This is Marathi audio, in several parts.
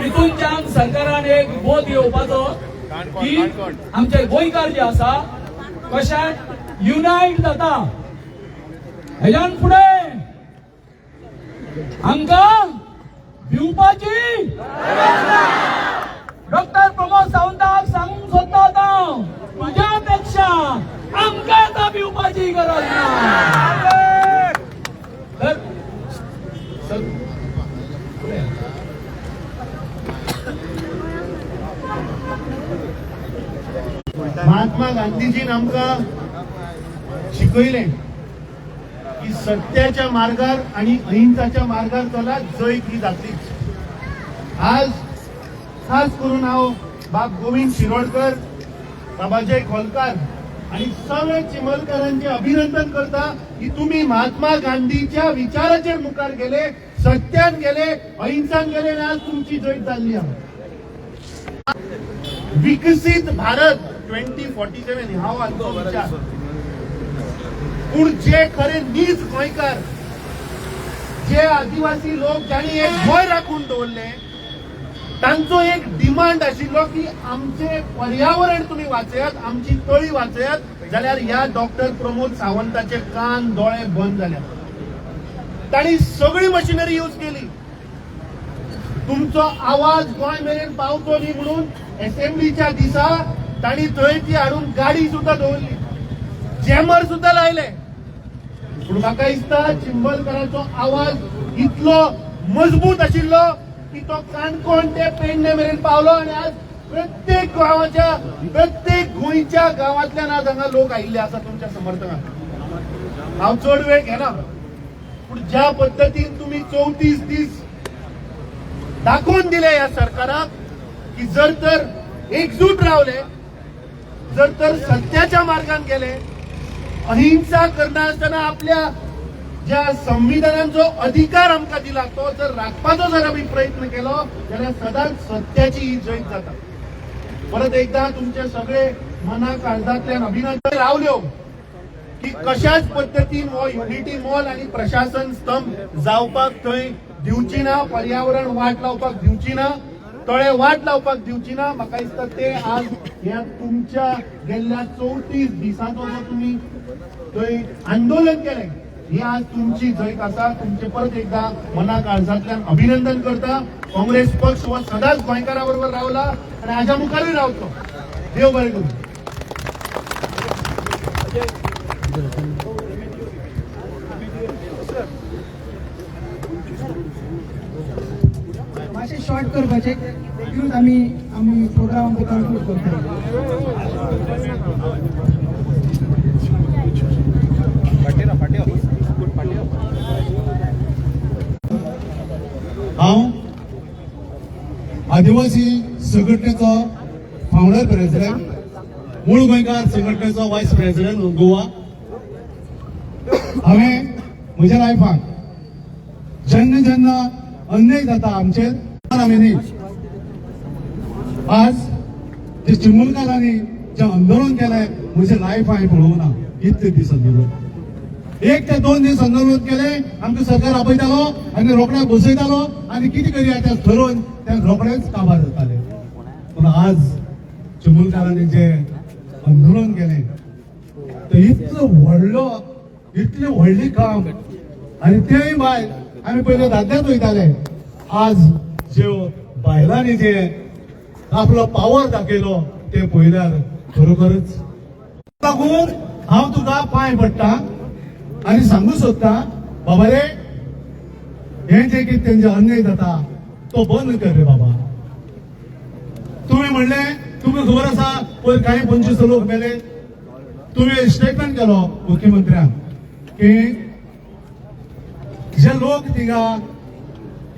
तितूनच्यान सरकारान एक बोध येवपाचो की आमचे गोंयकार जे आसा कशाक युनायट जाता. हेज्यान फुडें आमकां भिवपाची डॉक्टर प्रमोद सावंताक सांगूंक सोदता हांव, तुज्या पेक्षा आमकां आतां भिवपाची गरज ना. महात्मा गांधीजीन आमकां शिकयलें की सत्याच्या मार्गार आणि अहिंसाच्या मार्गार चलात, जय ही जातलीच. आज खास करून हांव बाब गोविंद शिरोडकर, बाबाजय खोलकार आणि सगळे चिमलकारांचे अभिनंदन करता की तुम्ही महात्मा गांधीच्या विचाराचेर मुखार गेले, सत्यान गेले, अहिंसान गेले आणि आज तुमची जय जाल्ली आहा. विकसित भारत 2047 हा आमचो विचार. पूण जे खरे नीज गोंयकार, जे आदिवासी लोक ज्यांनी एक गोंय राखून दवरले, तांचो एक डिमांड आशिल्लो की आमचे पर्यावरण तुम्ही वाचयात, आमची तळी वाचयात, जाल्यार ह्या डॉक्टर प्रमोद सावंताचे कान दोळे बंद जाल्यात. तांणी सगळी मशिनरी यूज केली. तुमचो आवाज गोंय मेरेन पावचो न्ही म्हणून असेंब्लीच्या दिसा तांणी थंय ती हाडून गाडी सुद्धा दवरली, जॅमर सुद्धा लायले. पूण म्हाका दिसता चिंबलकाराचो आवाज इतलो मजबूत आशिल्लो की तो काणकोण ते पेडणे मेरेन पावलो आणि आज प्रत्येक गावाच्या, प्रत्येक गोंयच्या गावांतल्यान आज हांगा लोक आयिल्ले आसा तुमच्या समर्थनाक. हांव चड वेळ घेना, पूण ज्या पद्दतीन तुम्ही 34 दीस दाखवून दिले ह्या सरकाराक की जर तर एकजूट रावले, जर तर सत्याच्या मार्गान गेले, अहिंसा करनासतना आपल्या ज्या संविधानान जो अधिकार आमकां दिला तो जर राखपाचो जर आमी प्रयत्न केलो जाल्यार सदांच सत्याची ही जैत जाता. परत एकदा तुमचे सगळे मना काळजांतल्यान अभिनंदन रावल्यो की कशाच पद्दतीन हो युनिटी मॉल आणि प्रशासन स्तंभ जावपाक थंय दिवची ना, पर्यावरण वाट लावपाक दिवची ना, तळे वाट लावपाक दिवची ना. म्हाका दिसता ते आज ह्या तुमच्या गेल्ल्या 34 दिसांचो जो तुम्ही थंय आंदोलन केलें, ही आज तुमची जैत आसा. तुमचे परत एकदा मना काळजांतल्यान अभिनंदन करता. काँग्रेस पक्ष हो सदांच गोंयकारा बरोबर रावला आणि हाच्या मुखारूय रावतलो. देव बरें करूं. मातशें शॉर्ट करपाचें, देखून आमी प्रोग्राम आमचो कन्क्लूड करता. हांव आदिवासी संघटनेचो फाउंडर प्रेसिडेंट, मूळ गोंयकार संघटनेचो वायस प्रेसिडेंट गोवा. हांवें म्हज्या लायफाक जेन्ना जेन्ना अन्याय जाता आमचेर, आमी न्ही आज जे चिमुलकारांनी जे आंदोलन केलें म्हजें लायफ हांवें पळोवंक ना. इतले दीस आंदोलन, 1 ते 2 दीस आंदोलन केलें, आमकां सरकार आपयतालो आनी रोखड्याक बसयतालो आनी कितें करया तें ठरोवन ते रोखडेच काबार जाताले. पूण आज चिमुलकारांनी जे आंदोलन केलें तें इतलें व्हडलें काम, आनी तेय भायर आमी पयले दादल्याच वयताले. आज ज्यो बायलांनी जे आपलो पावर दाखयलो ते पळयल्यार खरोखरच लागून हांव तुका पांय पडटा आनी सांगू सोदता, बाबा रे, हे जे कितें तेंचे अन्याय जाता तो बंद कर रे बाबा. तुम्ही म्हणलें, तुमकां खबर आसा पयर काही 25 लोक मेले. तुम्ही स्टेटमेंट केलो मुख्यमंत्र्याक की जे लोक थिंगा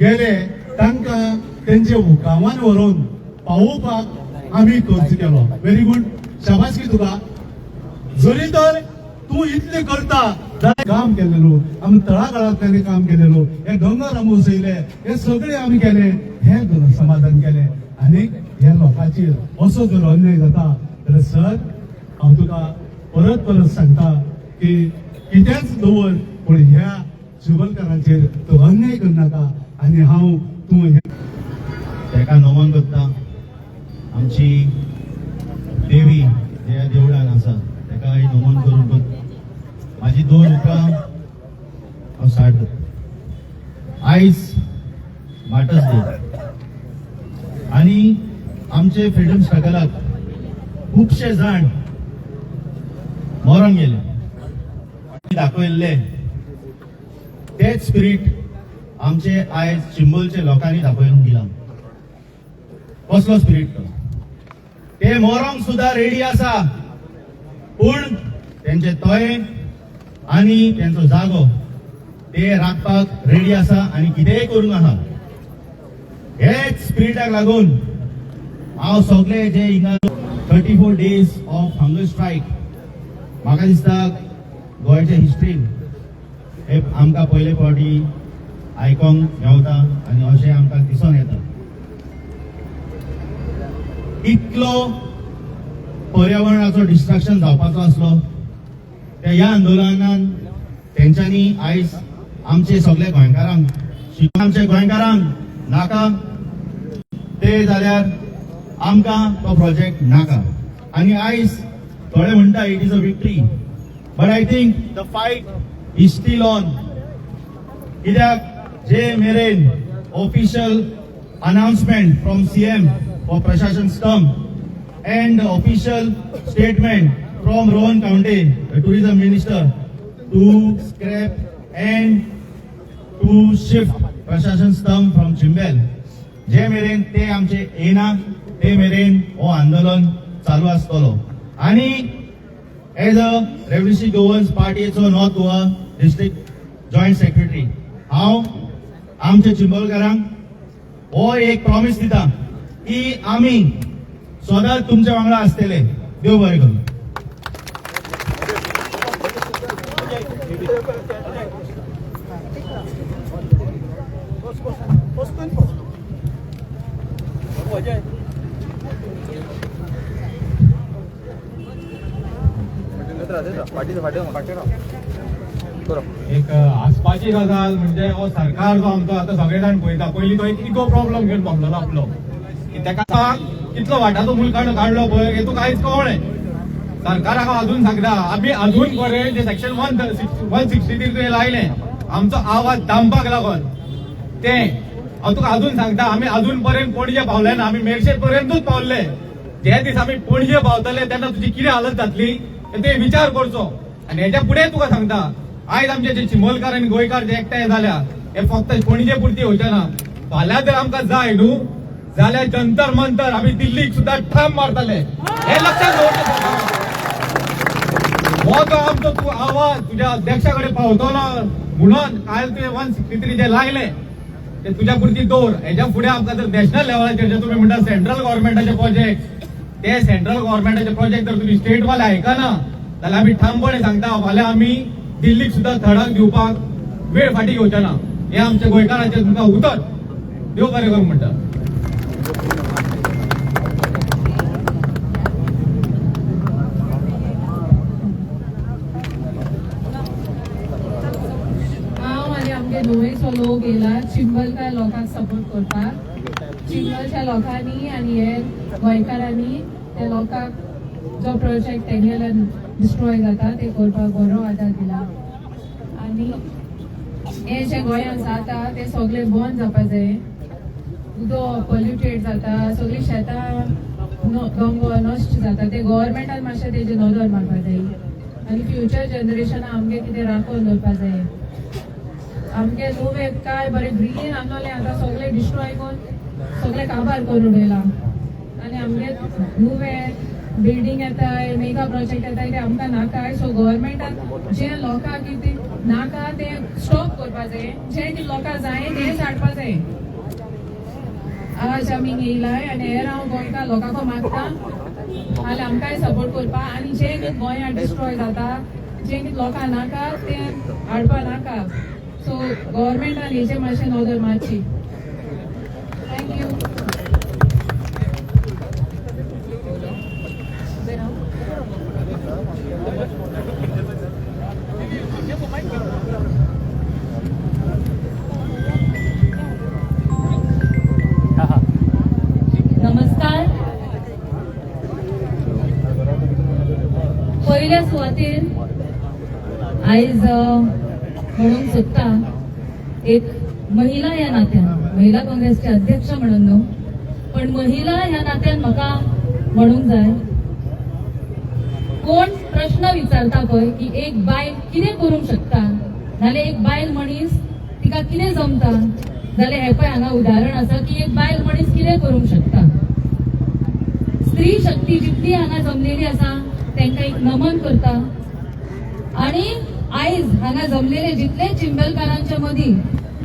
गेले तांकां तेंचे गांवांत व्हरून पावोवपाक आमी खर्च केलो. व्हेरी गुड, शाबासकी तुका. जरी तर तूं इतलें करता जाल्यार काम केलेलो, आमी तळागाळांतल्यानी काम केलेलो, हे दोंगर आमी उसयले, हे सगळे आमी केले, हे समाधान केले. आनी ह्या लोकांचेर असो जर अन्याय जाता जाल्यार सर हांव तुका परत सांगता की कितेंच दवर पूण ह्या चिमुलकारांचेर तो अन्याय करनाका. आनी हांव तूं ताका नमन करता. आमची देवी जे ह्या देवळान आसा ताका नमन करून करता. माझी 2 उतरां हांव स्टार्ट करता. आयज मार्टर्स डे आणि आमचे फ्रीडम स्ट्रगलाक खूबशे जाण मरण गेले. दाखयल्ले तेच स्पिरीट आमचे आयज चिंबलचे लोकांनी दाखोवन दिला. कसलो स्पिरीट तो? ते मरोंक सुद्धा रेडी आसा, पूण त्यांचे तोये आणि त्यांचो जागो ते राखपाक रेडी आसा आणि कितेंय करूंक आहा. हेच स्पिरिटाक लागून हांव सगळे जे हिंगा 34 days ऑफ हंगर स्ट्रायक म्हाका दिसता गोंयच्या हिस्ट्रीन हे आमकां पयले फावटी आयकोंक मेवता आनी अशें आमकां दिसून येता. इतलो पर्यावरणाचो डिस्ट्रक्शन जावपाचो आसलो त्या ह्या आंदोलनान तेंच्यांनी आयज आमचे सगळे गोंयकारांक आमचे गोंयकारांक नाका ते जाल्यार आमकां तो प्रोजेक्ट नाका. आनी आयज थोडे म्हणटा it is a victory, but I think the fight is still on. कित्याक जे मेरेन official announcement from CM for प्रशासन स्टंप and official statement from Rohan Khaunte tourism minister to scrap and to shift प्रशासन स्टंप फ्रॉम चिंबेल, जे मेरेन ते आमचे येना ते मेरेन हो आंदोलन चालू आसतलो. आणि एज अ रेव्होल्युशनरी गोवन्स पार्टीचो north Goa district joint secretary हांव आमच्या चिंबलकारांक हो एक प्रॉमिस दिता की आम्ही सदांच तुमच्या वांगडा आसतले. देव बरें करूं. एक आसपाची गजाल म्हणजे हो सरकार जो आमचो आता सगळे जाण पळयता. पयलीं तो एक इगो प्रॉब्लेम घेवन भोगलेलो आपलो की ताका कितलो वाटाचो मुलकांड काडलो पळय हेतून कांयच कळ्ळें. सरकाराक हांव अजून सांगता आमी अजून पर्यंत जे सेक्शन 163 लायले आमचो आवाज दामपाक लागून ते हांव तुका अजून सांगता आमी अजून पर्यंत पणजे पावले ना. आमी मेरशे पर्यंतूच पावले. जे दीस आमी पणजे पावतले तेन्ना तुजी कितें हालत जातली ते विचार करचो. आनी हेच्या फुडें तुका सांगता आयज आमचे जे चिंबलकार आनी गोंयकार जे एकठांय जाल्या हे फक्त पणजे पुरती वयचे ना. फाल्यां जर आमकां जाय न्हू जाल्यार जंतर मंतर आमी दिल्लीक सुद्धा ठाम मारतले. हे लक्षात दवरचें. हो जो आमचो तूं आवाज तुज्या अध्यक्षा कडेन पावतलो म्हणून काल तुवें 163 जे लायले ते तुज्या पुरती दवर. हेच्या फुडें आमकां जर नॅशनल लेवलाचेर जे तुमी म्हणटा सेंट्रल गव्हर्नमेंटाचे प्रोजेक्ट ते सेंट्रल गव्हर्नमेंटाचे प्रोजेक्ट जर तुमी स्टेट वाले आयकना जाल्यार आमी ठामपणे सांगता फाल्यां आमी दिल्लीक सुद्धा धडक दिवपाक वेळ फाटी घेवचे ना. हे आमच्या गोंयकारांचे तुमकां उतर. देव बरें करूं म्हणटा. हांव आनी आमगे न्हवयचो लोक येयला चिंबलकार लोकांक सपोर्ट करपाक. चिंबलच्या लोकांनी आनी हे गोंयकारांनी त्या लोकांक जो प्रोजेक्ट तेंगेल्यान डिस्ट्रॉय जाता ते करपाक बरो आदार दिला. आनी हे जे गोंयांत जाता ते सगळे बंद जावपा जाय. उदक पोल्युटेड जाता, सगळीं शेतां दोंगर नश्ट जाता. ते गव्हर्मेंटान मातशें तेजे नदर मारपा जाय आनी फ्युचर जनरेशनाक आमगे कितें राखून दवरपा जाय. आमगे नुवे काय बरें ग्रीन आसलोलें आतां सगळें डिस्ट्रॉय करून सगळें काबार करून उडयलां. आनी आमगे नुवे बिल्डींग येताय मेगा प्रोजेक्ट येताय ते आमकां नाकाय. सो गव्हर्मेंटान जे लोकांक कितें नाका ते स्टॉप करपा जाय. जे कितें लोकांक जाय तेच हाडपा जाय. आज आमी येयलाय आनी हेर हांव गोंयकार लोकांक मागता जाल्यार आमकांय सपोर्ट करपा. आनी जे कितें गोंयांत डिस्ट्रॉय जाता जे कितें लोकांक नाका ते हाडपा नाका. सो गव्हर्मेंटान हेजेर मातशें नदर मारची. थँक्यू. नमस्कार. पहिल्या सुवातेर आयज म्हणूंक सोदता एक महिला ह्या नात्यान, महिला काँग्रेसचे अध्यक्ष म्हणून न्हू पण महिला ह्या नात्यान म्हाका म्हणूंक जाय, कोण प्रश्न विचारता पळय की एक बायल कितें करूंक शकता नाल्यार एक बायल मनीस तिका कितें जमता, जाल्यार हे पळय हांगा उदाहरण आसा की एक बायल मनीस कितें करूंक शकता. स्त्री शक्ती जितली हांगा जमलेली आसा तांकां एक नमन करता. आणि आयज हांगा जमलेले जितले चिंबलकारांच्या मदीं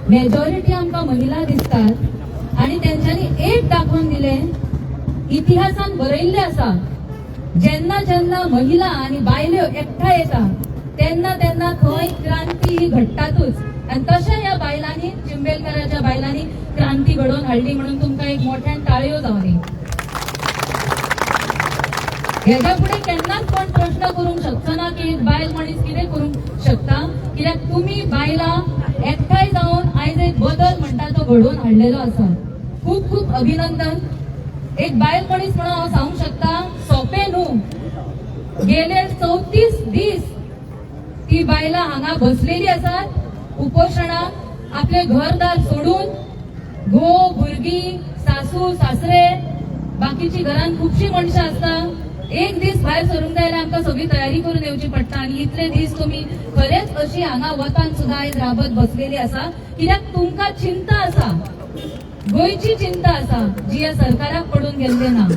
मेजॉरिटी आमकां महिला दिसतात आणि त्यांच्यानी एक दाखवून दिले, इतिहासान बरयल्ले आसा, जेन्ना जेन्ना महिला आणि बायल्यो एकठांय येता तेन्ना तेन्ना खंय क्रांती ही घडटातूच. आणि तशें ह्या बायलांनी, चिंबेलकाराच्या बायलांनी क्रांती घडोवन हाडली म्हणून तुमकां एक मोठ्यान ताळयो जावनी. ह्याच्या पुढे केन्नाच कोण प्रश्न करूंक शकचो ना की एक बायल मनीस कितें करूंक शकता, कित्याक तुम्ही बायलां एकठांय जावन आयज एक बदल म्हणटा तो घडोवन हाडलेलो आसा. खूप खूप अभिनंदन. एक बायल मनीस म्हणून हांव सांगूंक शकता, सोंपें न्हू. गेले 34 दीस ती बायलां हांगा बसलेली आसात उपोशणाक, आपले घरदार सोडून, घोव भुरगीं, सासू सासरे, बाकीची घरांत खुबशी मनशां आसता. एक दीस भायर सरूंक जाय जाल्यार आमकां सगळी तयारी करून येवची पडटा आणि इतले दीस तुम्ही खरेंच अशी हांगा वतान सुद्दां आयज राबत बसलेली आसा, कित्याक तुमकां चिंता आसा, गोंयची चिंता आसा जी ह्या सरकाराक पडून गेल्ली ना.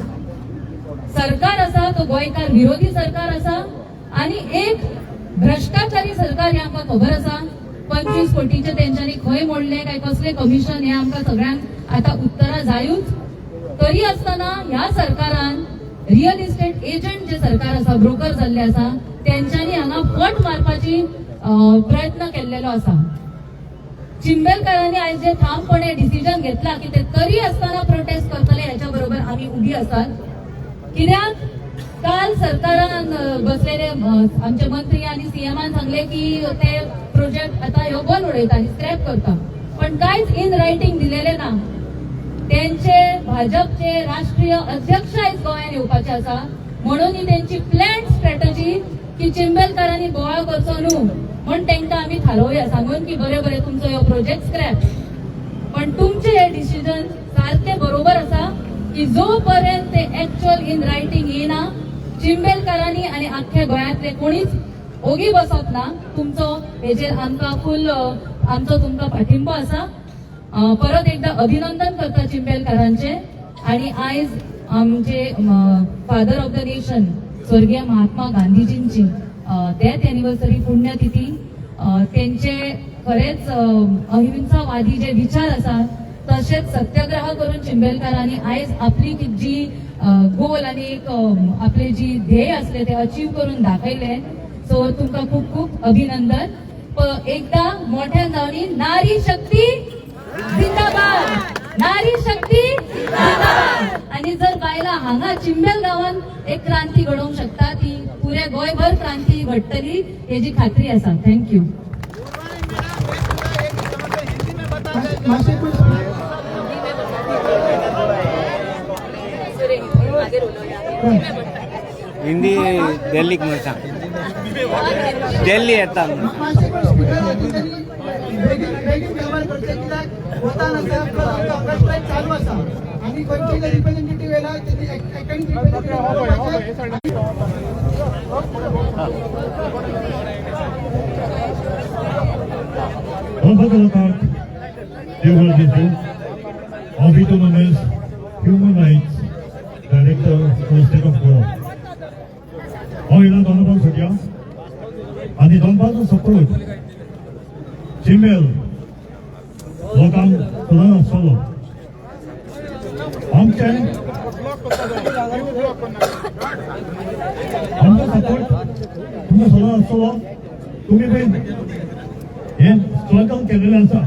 सरकार आसा तो गोंयकार विरोधी सरकार आसा आणि एक भ्रष्टाचारी सरकार हे आमकां खबर आसा. 25 कोटीचे तेंच्यांनी खंय मोडले, काय कसले कमिशन हे आमकां सगळ्यांक आता उत्तरां जायूच. तरी आसतना ह्या सरकारान रियल इस्टेट एजंट जे सरकार आसा, ब्रोकर जाल्ले आसा, तेंच्यांनी हांगा फट मारपाची प्रयत्न केल्लेलो आसा. चिंबेलकारांनी आयज जे ठामपणे डिसिजन घेतला की ते तरी आसतना प्रोटेस्ट करतले, ह्याच्या बरोबर आम्ही उभी आसात. कित्याक काल सरकारान बसलेले आमचे मंत्री आणि सीएमान सांगले की ते प्रोजेक्ट आता ह्यो बंद उडयता आनी स्क्रॅप करता, पण कांयच इन रायटिंग दिलेले ना. त्यांचे भाजपचे राष्ट्रीय अध्यक्ष आयज गोंयांत येवपाचे आसा म्हणून ही त्यांची प्लॅन स्ट्रॅटजी की चिंबेलकारांनी बोवाळ करचो न्हू म्हण तांकां आमी थारोवया सांगून की बरे बरे तुमचो ह्यो प्रोजेक्ट स्क्रॅप. पण तुमचे हे डिसिजन सारखे बरोबर आसा की जो पर्यंत ते एक्च्युअल इन रायटिंग येना, चिंबेलकारांनी आणि अख्ख्या गोंयांतले कोणीच ओगी बसप ना. तुमचो हेजेर आमकां फुल आमचो तुमकां पाठिंबो आसा. परत एकदा अभिनंदन करता चिंबेलकारांचे. आणि आयज आमचे फादर ऑफ द नेशन स्वर्गीय महात्मा गांधीजींची डेथ एनिव्हर्सरी पुण्यतिथी. त्यांचे खरेच अहिंसावादी जे विचार आसा तसेच सत्याग्रह करून चिंबेलकारांनी आयज आपली जी गोल आणि एक आपले जी ध्येय असले ते अचीव करून दाखयले. सो तुमकां खूप खूप अभिनंदन. एकदा मोठ्यान जावनी नारी शक्ती जिंदाबाद, नारी शक्ती जिंदाबाद. आणि जर बायला हांगा चिंबेल गावान एक क्रांती घडोवंक शकता ती पुऱ्या गोंयभर क्रांती घडटली हेजी खात्री आसा. थँक्यू. हिंदी दिल्ली म्हणटा दिल्ली येता चालू आसा आनी गोंयचे रिप्रेझेंटेटिव्ह येयला Human Rights Director for the State of Goa. 이런 어느 소리야? 아니 donbass은 support. Chimbel, Lokam, Kulana Solo. आमचे support. तुम्ही सोला असलो तुम्ही पण हे स्ट्रगल केलेले आसा.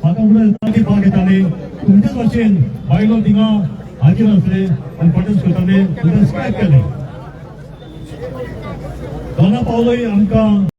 म्हाका म्हणून भाग घेताले तुमच्याच भाशेन बायलो थिंगा हाजीर आसले आनी प्रोटेस्ट करताले, स्क्रॅप केले. दोना पावलोय आमकां